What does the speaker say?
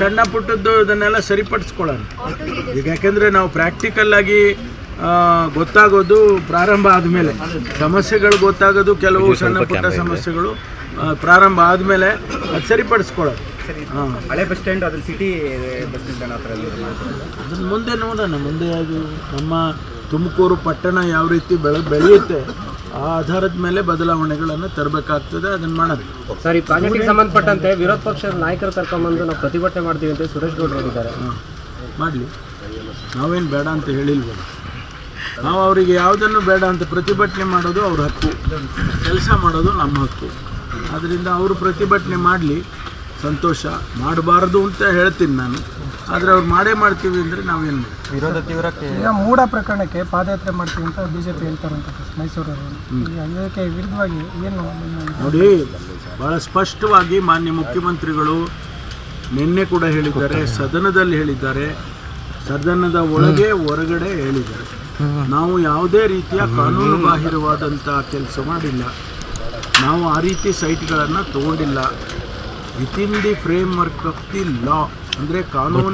ಸಣ್ಣ ಪುಟ್ಟದ್ದು ಇದನ್ನೆಲ್ಲ ಸರಿಪಡಿಸ್ಕೊಳ್ಳೋಣ ಈಗ. ಯಾಕೆಂದರೆ ನಾವು ಪ್ರಾಕ್ಟಿಕಲ್ ಆಗಿ ಗೊತ್ತಾಗೋದು ಪ್ರಾರಂಭ ಆದಮೇಲೆ, ಸಮಸ್ಯೆಗಳು ಗೊತ್ತಾಗೋದು ಕೆಲವು ಸಣ್ಣ ಪುಟ್ಟ ಸಮಸ್ಯೆಗಳು ಪ್ರಾರಂಭ ಆದಮೇಲೆ ಅದು ಸರಿಪಡಿಸ್ಕೊಳ್ಳೋದು. ಹಳೆ ಬಸ್ ಸ್ಟ್ಯಾಂಡ್ ಅದ್ರ ಸಿಟಿ ಬಸ್ ನಿಲ್ದಾಣ ಹತ್ರ ಅದನ್ನು ಮುಂದೆ ನೋಡೋಣ. ಮುಂದೆ ಅದು ನಮ್ಮ ತುಮಕೂರು ಪಟ್ಟಣ ಯಾವ ರೀತಿ ಬೆಳೆಯುತ್ತೆ ಆ ಆಧಾರದ ಮೇಲೆ ಬದಲಾವಣೆಗಳನ್ನು ತರಬೇಕಾಗ್ತದೆ. ಅದನ್ನು ಮಾಡೋಣ. ಸರ್, ಈ ಪ್ರಾಜೆಕ್ಟ್ಗೆ ಸಂಬಂಧಪಟ್ಟಂತೆ ವಿರೋಧ ಪಕ್ಷದ ನಾಯಕರು ಕರ್ಕೊಂಡ್ಬಂದು ನಾವು ಪ್ರತಿಭಟನೆ ಮಾಡ್ತೀವಿ ಅಂತ ಸುರೇಶ್ ಗೌಡ್ರು ಹೇಳಿದ್ದಾರೆ. ಮಾಡಲಿ, ನಾವೇನು ಬೇಡ ಅಂತ ಹೇಳಿಲ್ವಲ್ಲ. ನಾವು ಅವರಿಗೆ ಯಾವುದನ್ನು ಬೇಡ ಅಂತ ಪ್ರತಿಭಟನೆ ಮಾಡೋದು ಅವ್ರ ಹಕ್ಕು, ಕೆಲಸ ಮಾಡೋದು ನಮ್ಮ ಹಕ್ಕು. ಆದ್ದರಿಂದ ಅವರು ಪ್ರತಿಭಟನೆ ಮಾಡಲಿ, ಸಂತೋಷ. ಮಾಡಬಾರ್ದು ಅಂತ ಹೇಳ್ತೀನಿ ನಾನು, ಆದರೆ ಅವ್ರು ಮಾಡ್ತೀವಿ ಅಂದರೆ ನಾವೇನು ವಿರೋಧ ತೀವ್ರಕ್ಕೆ. ಈಗ ಮೂಢ ಪ್ರಕರಣಕ್ಕೆ ಪಾದಯಾತ್ರೆ ಮಾಡ್ತೀವಿ ಅಂತ ಬಿಜೆಪಿ ಹೇಳ್ತಾರಂತ ಮೈಸೂರವರು. ಅದಕ್ಕೆ ವಿರುದ್ಧವಾಗಿ ಏನು ನೋಡಿ, ಭಾಳ ಸ್ಪಷ್ಟವಾಗಿ ಮಾನ್ಯ ಮುಖ್ಯಮಂತ್ರಿಗಳು ನಿನ್ನೆ ಕೂಡ ಹೇಳಿದ್ದಾರೆ, ಸದನದಲ್ಲಿ ಹೇಳಿದ್ದಾರೆ, ಸದನದ ಒಳಗೆ ಹೊರಗಡೆ ಹೇಳಿದ್ದಾರೆ. ನಾವು ಯಾವುದೇ ರೀತಿಯ ಕಾನೂನು ಬಾಹಿರವಾದಂಥ ಕೆಲಸ ಮಾಡಿಲ್ಲ. ನಾವು ಆ ರೀತಿ ಸೈಟ್ಗಳನ್ನು ತಗೊಂಡಿಲ್ಲ. Within the frame work of the law, ಅಂದರೆ ಕಾನೂನು